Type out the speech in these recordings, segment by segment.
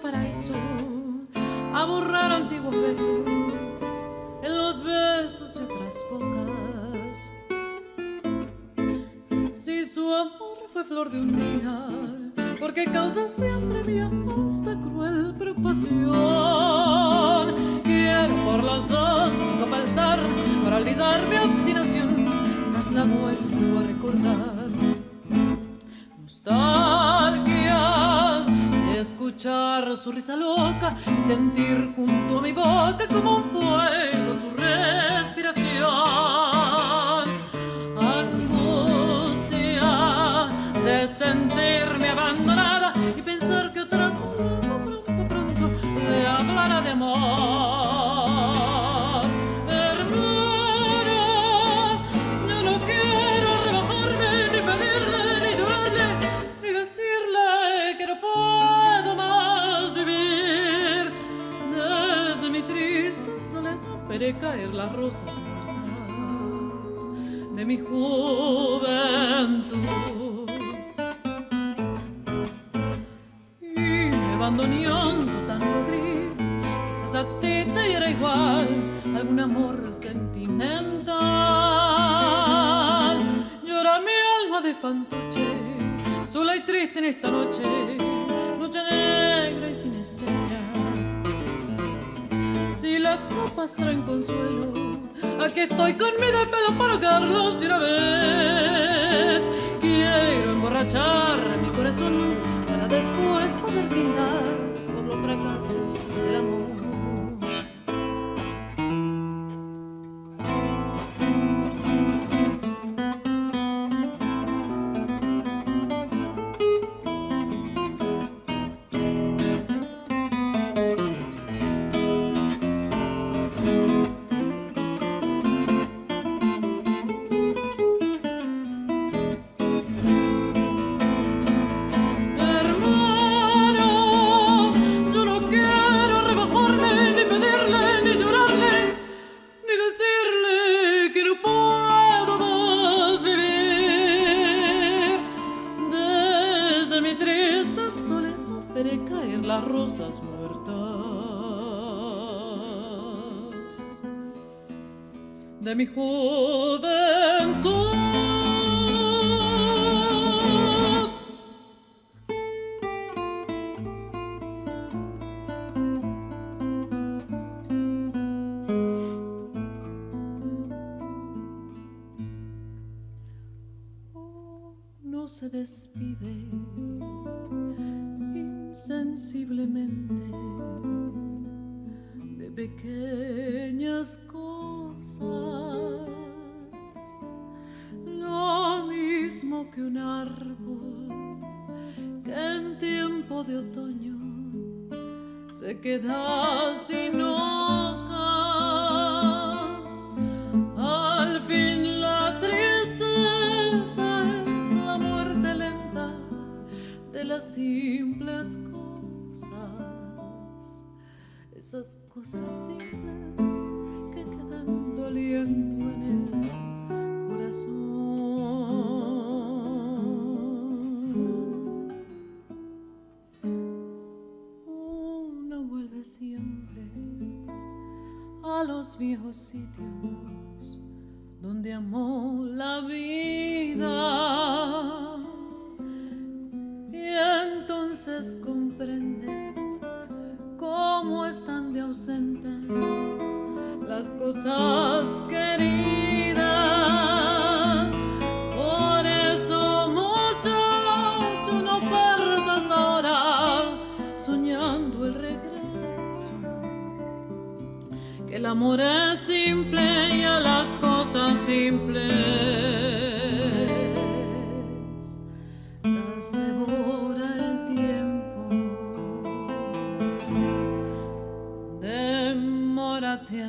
paraíso a borrar antiguos besos en los besos de otras bocas. Si su amor fue flor de un día, porque causa siempre mía esta cruel preocupación. Quiero por los dos nunca pensar para olvidar mi obstinación, mas la vuelvo a recordar. Nostalgia de escuchar su risa loca y sentir junto a mi boca como un fuego su respiración. Angustia de sentirme abandonada y pensar que otra sola pronto le hablará de amor. Hermana, yo no quiero rebajarme, ni pedirle, ni llorarle, ni decirle que no puedo más vivir. Desde mi triste soledad veré caer las rosas muertas de mi juventud. Bandoneón, tu tango gris, quizás a ti te era igual algún amor sentimental. Llora mi alma de fantoche, sola y triste en esta noche, noche negra y sin estrellas. Si las copas traen consuelo, aquí estoy con mi de pelo para ahogarlos de una vez. Quiero emborrachar mi corazón para después poder brindar por los fracasos del amor. De mi juventud. Oh, no se despide insensiblemente de pequeñas cosas, lo mismo que un árbol que en tiempo de otoño se queda sin hojas. Al fin la tristeza es la muerte lenta de las simples cosas, esas cosas simples que quedan doliendo en el corazón. Uno vuelve siempre a los viejos sitios donde amó la vida, y entonces comprende cómo están de ausentes las cosas queridas. Por eso, muchacho, no perdas ahora soñando el regreso, que el amor es simple y a las cosas simples las devora el tiempo. Demórate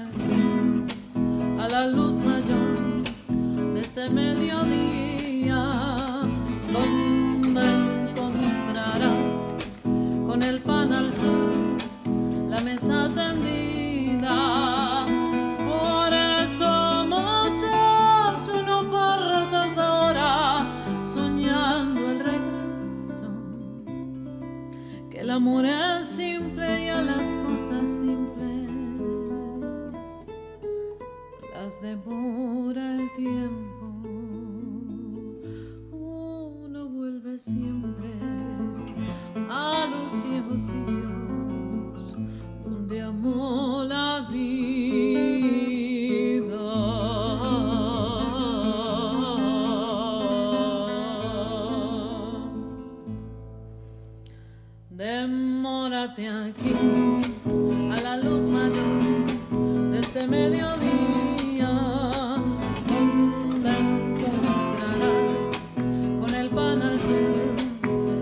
a la luz mayor de este mediodía, donde encontrarás con el pan al sol la mesa tendida. Por eso, muchacho, no partas ahora soñando el regreso, que el amor es simple y a las cosas simples las devora el tiempo. Uno vuelve siempre a los viejos sitios donde amó la vida. Demórate aquí a la luz mayor de ese mediodía, donde encontrarás con el pan al sol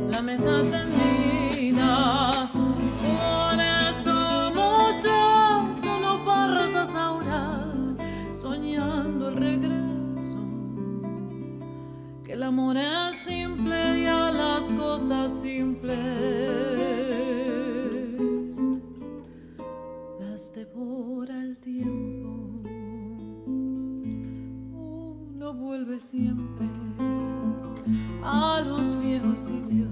la mesa tendida. Por eso, muchacho, no partas ahora soñando el regreso, que el amor es simple y a las cosas simples las devora el tiempo. Uno vuelve siempre a los viejos sitios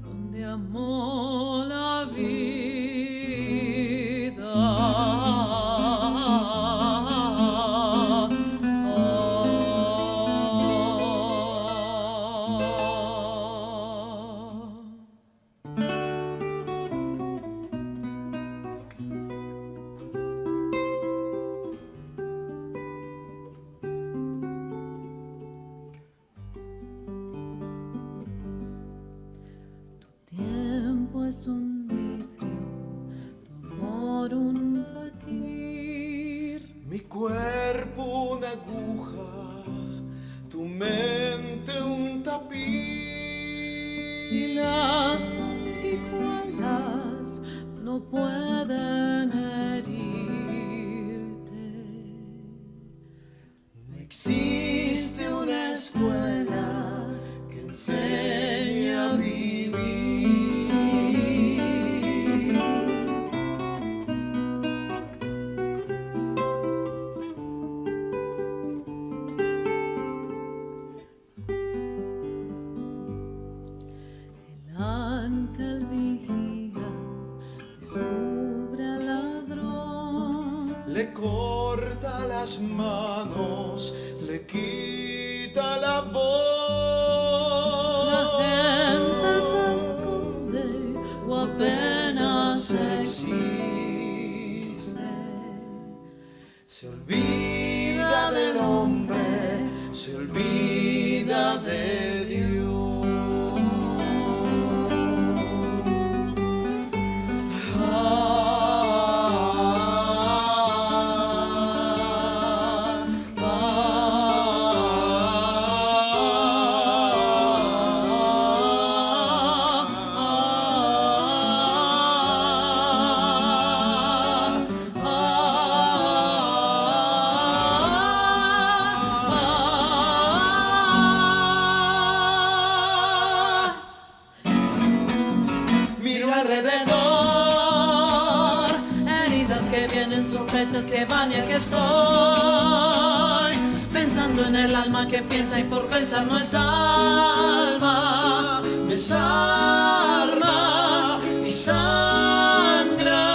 donde amó la es un vidrio, tu amor un faquir. Mi cuerpo una aguja, tu mente un tapiz. Si las sanguijuelas no pueden herirte, no existe una escuela que enseñe a vivir. ángel vigía, descubre al ladrón. Le corta las manos, le quita la voz. La gente se esconde o apenas existe. Se olvida del hombre, se olvida de Dios. Alrededor, heridas que vienen, sospechas que van y aquí estoy, pensando en el alma que piensa y por pensar no es alma, desarma y sangra.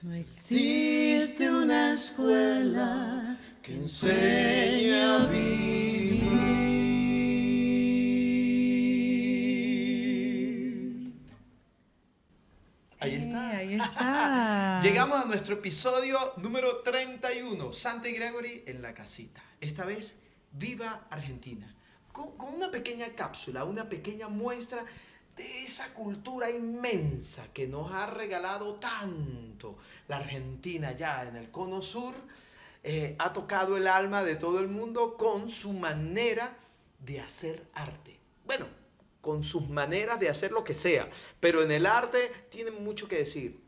No existe una escuela que enseñe a vivir. Ahí está. Ahí está. Llegamos a nuestro episodio número 31, Santi Gregory en la casita. Esta vez, viva Argentina. Con una pequeña cápsula, una pequeña muestra de esa cultura inmensa que nos ha regalado tanto. La Argentina ya en el cono sur ha tocado el alma de todo el mundo con su manera de hacer arte. Bueno, con sus maneras de hacer lo que sea, pero en el arte tienen mucho que decir.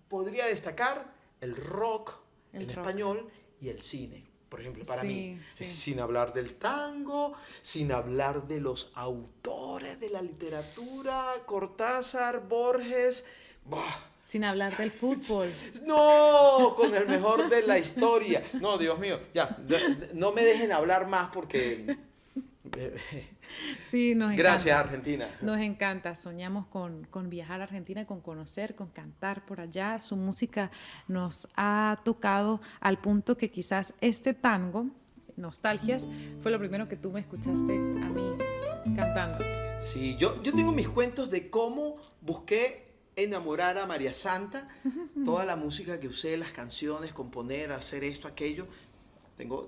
podría destacar el rock El en rock. español y el cine. Por ejemplo, para Sí, mí, sí. sin hablar del tango, sin hablar de los autores de la literatura, Cortázar, Borges, ¡buah! Sin hablar del fútbol. No, con el mejor de la historia. No, Dios mío, ya, no me dejen hablar más porque... Sí, nos Gracias, encanta. Argentina. Nos encanta, soñamos con viajar a Argentina, con conocer, con cantar por allá. Su música nos ha tocado al punto que quizás este tango, Nostalgias, fue lo primero que tú me escuchaste a mí cantando. Sí, yo tengo mis cuentos de cómo busqué enamorar a María Santa, toda la música que usé, las canciones, componer, hacer esto, aquello.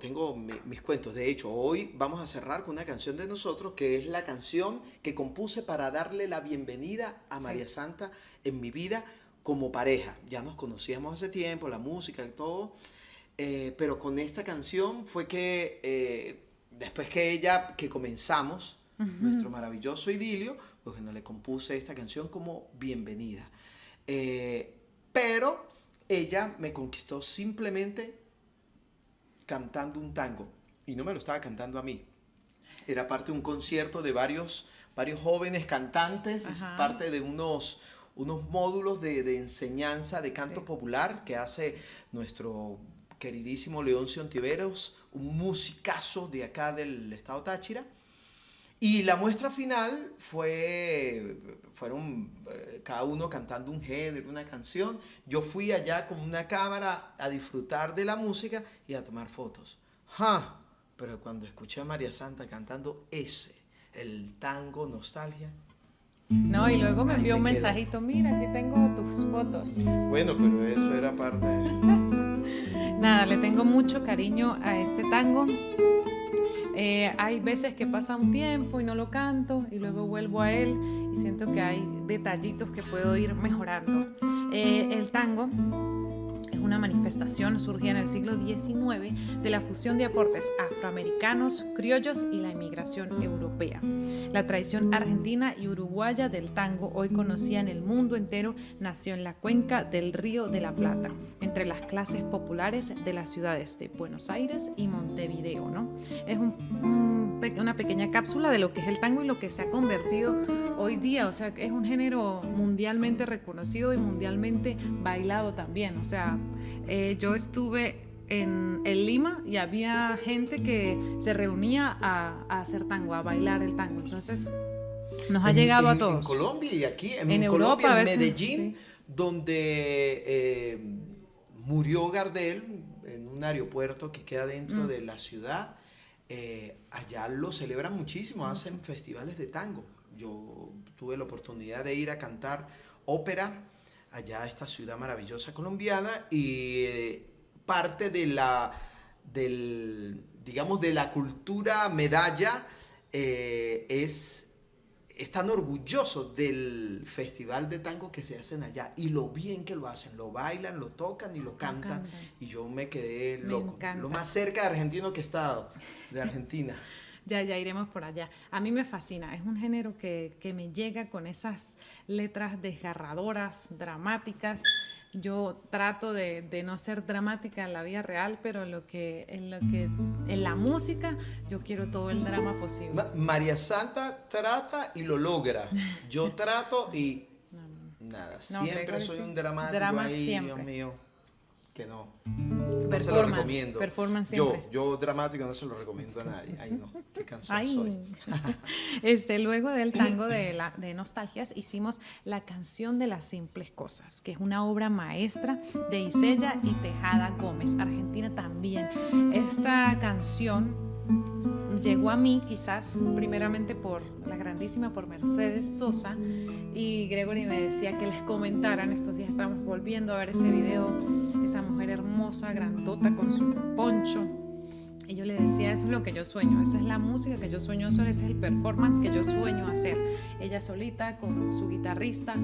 Tengo mis cuentos. De hecho, hoy vamos a cerrar con una canción de nosotros que es la canción que compuse para darle la bienvenida a María Santa en mi vida como pareja. Ya nos conocíamos hace tiempo, la música y todo, pero con esta canción fue que después que comenzamos nuestro maravilloso idilio, pues bueno, le compuse esta canción como bienvenida. Pero ella me conquistó simplemente cantando un tango, y no me lo estaba cantando a mí, era parte de un concierto de varios jóvenes cantantes, Ajá. parte de unos módulos de enseñanza de canto popular que hace nuestro queridísimo Leoncio Ontiveros, un musicazo de acá del estado Táchira. Y la muestra final fueron cada uno cantando un género, una canción. Yo fui allá con una cámara a disfrutar de la música y a tomar fotos. Pero cuando escuché a María Santa cantando el tango Nostalgia. No, y luego me Ahí envió un me quedo. mensajito, mira, aquí tengo tus fotos. Bueno, pero eso era parte de... Nada, le tengo mucho cariño a este tango. Hay veces que pasa un tiempo y no lo canto y luego vuelvo a él y siento que hay detallitos que puedo ir mejorando. El tango es una manifestación surgida en el siglo XIX de la fusión de aportes afroamericanos, criollos y la inmigración europea. La tradición argentina y uruguaya del tango, hoy conocida en el mundo entero, nació en la cuenca del Río de la Plata, entre las clases populares de las ciudades de Buenos Aires y Montevideo, ¿no? Es una pequeña cápsula de lo que es el tango y lo que se ha convertido hoy día, o sea, es un género mundialmente reconocido y mundialmente bailado también, o sea, yo estuve en Lima y había gente que se reunía a hacer tango, a bailar el tango, entonces nos ha llegado a todos. En Colombia y aquí, En Colombia, Europa, a en veces, Medellín, sí. donde murió Gardel, en un aeropuerto que queda dentro de la ciudad. Allá lo celebran muchísimo, hacen festivales de tango. Yo tuve la oportunidad de ir a cantar ópera allá a esta ciudad maravillosa colombiana y parte digamos, de la cultura medalla están orgullosos del festival de tango que se hacen allá y lo bien que lo hacen, lo bailan, lo tocan y lo cantan. Y yo me quedé loco. encanta. Lo más cerca de argentino que he estado, de Argentina. Ya iremos por allá. A mí me fascina, es un género que me llega con esas letras desgarradoras, dramáticas. Yo trato de no ser dramática en la vida real, pero en la música yo quiero todo el drama posible. María Santa trata y lo logra. Yo trato y nada. No, Siempre Gregory, soy sí. un dramático Drama ahí, siempre. Dios mío. Que no. No se lo Performance, recomiendo. performance siempre. Yo dramático no se lo recomiendo a nadie. Ay, no. Qué cansón soy. Luego del tango de Nostalgias hicimos La canción de las simples cosas, que es una obra maestra de Isella y Tejada Gómez, Argentina también. Esta canción llegó a mí quizás primeramente por Mercedes Sosa, y Gregory me decía que les comentaran. Estos días estábamos volviendo a ver ese video, esa mujer hermosa, grandota con su poncho, y yo le decía, eso es lo que yo sueño, esa es la música que yo sueño hacer, ese es el performance que yo sueño hacer. Ella solita con su guitarrista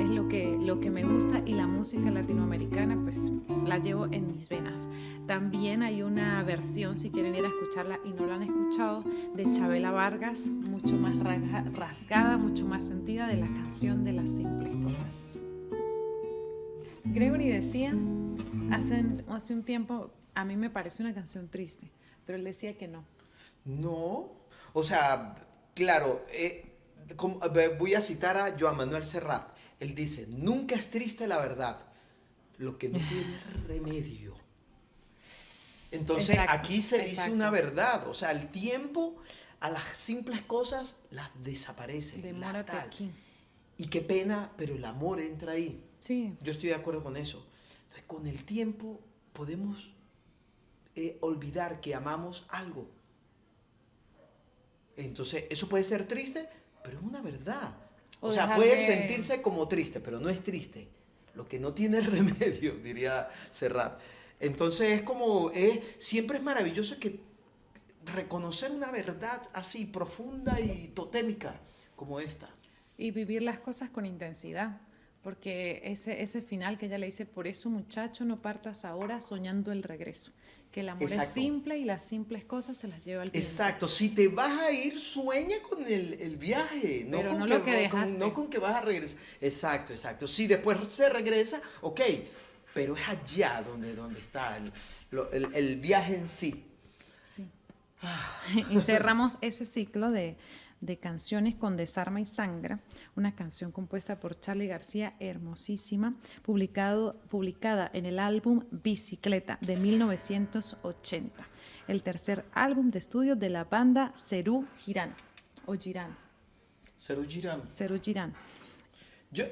es lo que me gusta, y la música latinoamericana pues la llevo en mis venas. También hay una versión, si quieren ir a escucharla y no la han escuchado, de Chabela Vargas, mucho más rasgada, mucho más sentida, de La canción de las simples cosas. Gregory decía, hace un tiempo, a mí me parece una canción triste, pero él decía que no. No, o sea, claro, voy a citar a Joan Manuel Serrat. Él dice, nunca es triste la verdad, lo que no tiene remedio. Entonces, Exacto, aquí se dice exacto. una verdad, o sea, el tiempo a las simples cosas las desaparece. Demórate tal. aquí. Y qué pena, pero el amor entra ahí. Sí, Yo estoy de acuerdo con eso. Entonces, con el tiempo podemos olvidar que amamos algo. Entonces, eso puede ser triste, pero es una verdad. O sea, dejar puede de- sentirse como triste, pero no es triste. Lo que no tiene remedio, diría Serrat. Entonces, es como, siempre es maravilloso que reconocer una verdad así profunda y totémica como esta. y vivir las cosas con intensidad. Porque ese final que ella le dice, por eso muchacho, no partas ahora soñando el regreso. Que el amor es Exacto. simple y las simples cosas se las lleva el viento. Exacto, si te vas a ir, sueña con el viaje, no Pero con no que, lo que dejaste. no con que vas a regresar. Exacto, exacto. Si después se regresa, ok, pero es allá donde está el viaje en sí. Sí. Y cerramos ese ciclo de canciones con Desarma y Sangra, una canción compuesta por Charly García, hermosísima, publicada en el álbum Bicicleta de 1980, el tercer álbum de estudio de la banda Serú Girán, o Girán, Serú Girán. Serú Girán. Yo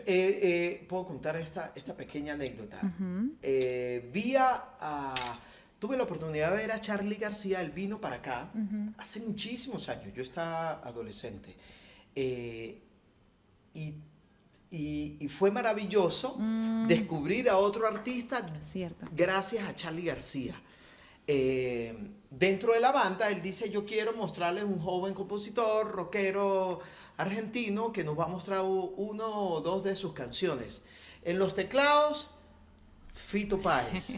puedo contar esta pequeña anécdota. Tuve la oportunidad de ver a Charly García, él vino para acá hace muchísimos años, yo estaba adolescente. Y fue maravilloso descubrir a otro artista Cierto. gracias a Charly García. Dentro de la banda, él dice, yo quiero mostrarles un joven compositor, rockero argentino, que nos va a mostrar uno o dos de sus canciones. En los teclados, Fito Páez.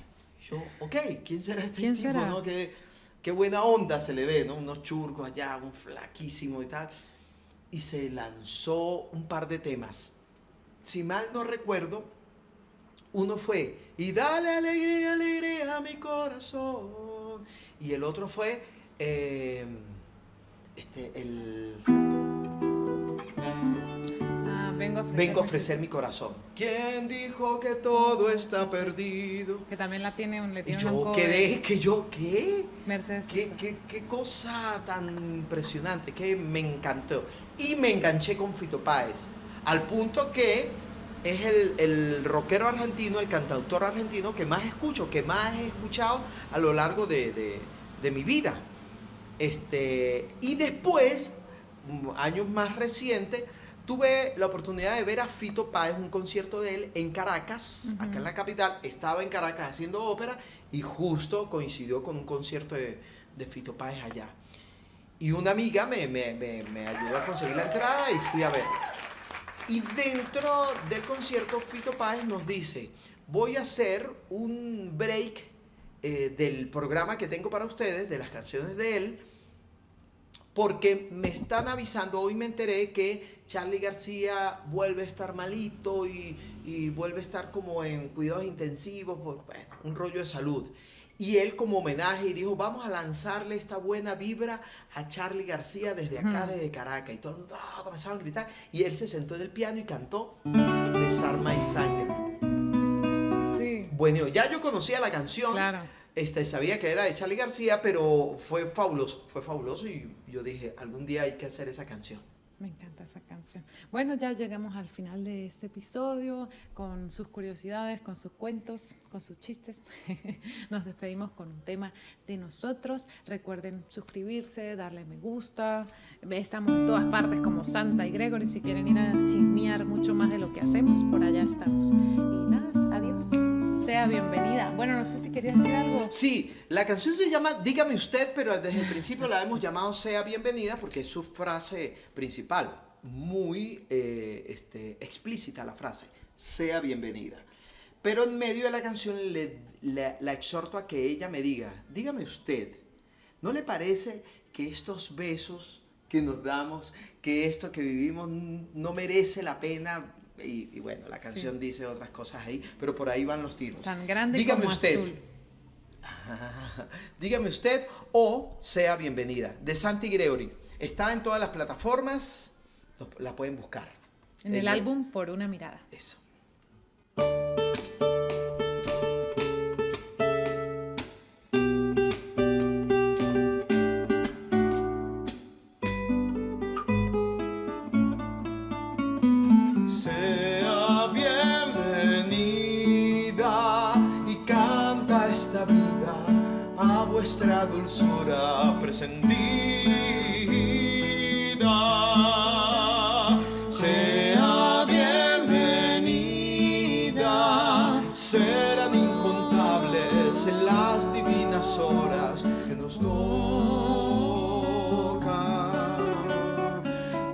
Yo, ok, ¿quién será este ¿Quién tipo? será? ¿No? Qué buena onda se le ve, ¿no? Unos churcos allá, un flaquísimo y tal. Y se lanzó un par de temas. Si mal no recuerdo, uno fue, y dale alegría, alegría a mi corazón. Y el otro fue, vengo a ofrecer mi corazón. ¿Quién dijo que todo está perdido? Que también le Y tiene yo un quedé, ¿qué? Mercedes Sosa. ¿Qué cosa tan impresionante, que me encantó. Y me enganché con Fito Páez, al punto que es el rockero argentino, el cantautor argentino que más escucho, que más he escuchado a lo largo de mi vida. Y después, años más recientes, tuve la oportunidad de ver a Fito Páez, un concierto de él en Caracas, acá en la capital. Estaba en Caracas haciendo ópera y justo coincidió con un concierto de Fito Páez allá. Y una amiga me ayudó a conseguir la entrada y fui a verlo. Y dentro del concierto, Fito Páez nos dice, voy a hacer un break del programa que tengo para ustedes, de las canciones de él, porque me están avisando, hoy me enteré que Charly García vuelve a estar malito y vuelve a estar como en cuidados intensivos, bueno, un rollo de salud. Y él como homenaje dijo, vamos a lanzarle esta buena vibra a Charly García desde acá, desde Caracas. Y todo el mundo comenzaron a gritar. Y él se sentó en el piano y cantó Desarma y Sangra. Sí. Bueno, ya yo conocía la canción. Claro. Sabía que era de Charly García, pero fue fabuloso y yo dije, algún día hay que hacer esa canción. Me encanta esa canción. Bueno, ya llegamos al final de este episodio con sus curiosidades, con sus cuentos, con sus chistes. Nos despedimos con un tema de nosotros. Recuerden suscribirse, darle me gusta. Estamos en todas partes como Santa y Gregory. Si quieren ir a chismear mucho más de lo que hacemos, por allá estamos. Y nada, adiós. Sea bienvenida. Bueno, no sé si querías decir algo. Sí, la canción se llama Dígame Usted, pero desde el principio la hemos llamado Sea Bienvenida porque es su frase principal. Muy explícita la frase, Sea Bienvenida. Pero en medio de la canción la exhorto a que ella me diga, dígame usted, ¿no le parece que estos besos que nos damos, que esto que vivimos no merece la pena Y bueno, la canción dice otras cosas ahí, pero por ahí van los tiros. Tan grande Dígame como usted. azul. Dígame usted o Sea Bienvenida, de Santi Gregory. Está en todas las plataformas, la pueden buscar. En el álbum Por una mirada. Eso. Sea bienvenida y canta esta vida a vuestra dulzura presentida. Sea bienvenida, serán incontables las divinas horas que nos tocan.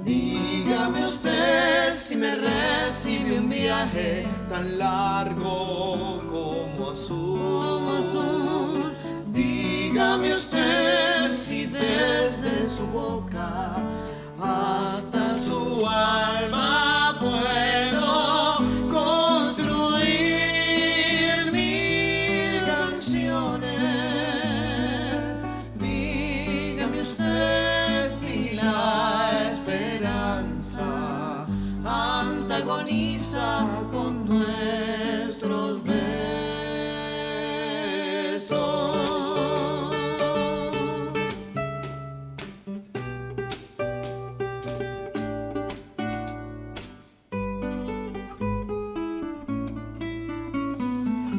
Dígame usted si me recibe un viaje tan largo como azul. Dígame usted si desde su boca hasta su alma puedo construir 1000 canciones. Dígame usted si la esperanza antagoniza con nuestros besos.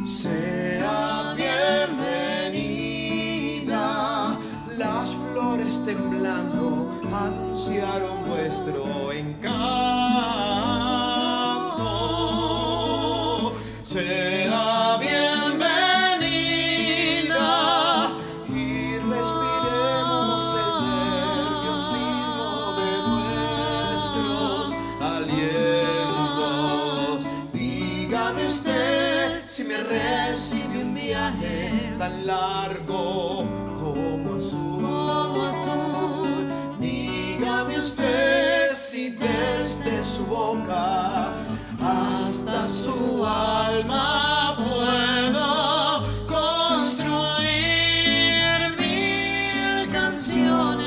Sea bienvenida, las flores temblando anunciaron vuestro encanto. Sea bienvenida y respiremos el nerviosismo de nuestros alientos. Dígame usted si me recibe un viaje tan largo como azul. Dígame usted si desde su boca hasta su alma puedo construir 1000 canciones.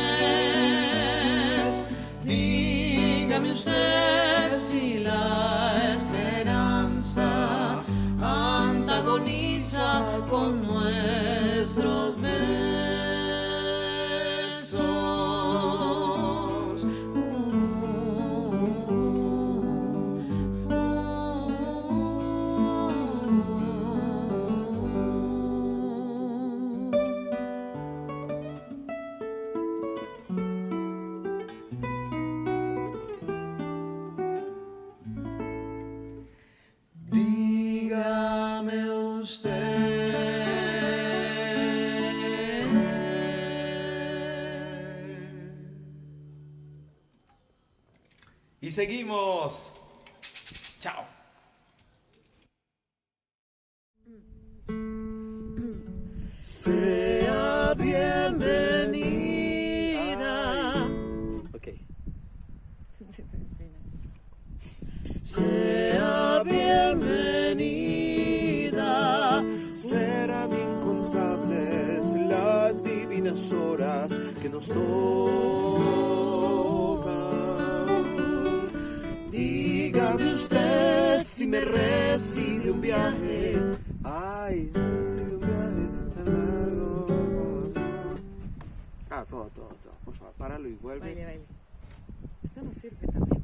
Dígame usted si la esperanza antagoniza con nuestros besos. Dígame usted. Y seguimos. Chao. Sea bienvenida. Ok. Sea bienvenida. Serán incontables las divinas horas que nos tocan. Dígame usted si me recibe un viaje. Ay, recibe un viaje tan largo como azul. Todo. Por favor, páralo y vuelve. Baile. Esto no sirve también.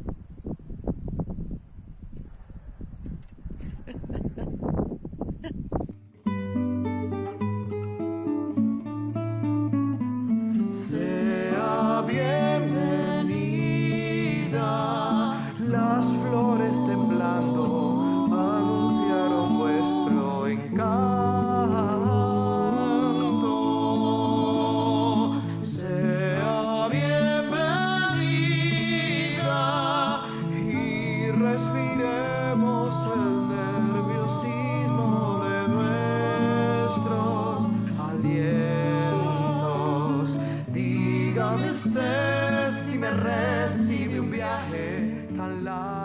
Sea bienvenida, las flores temblando anunciaron vuestro encanto. Sea bienvenida y respiremos el nerviosismo de nuestros alientos. Dígame usted si me recibe un viaje tan largo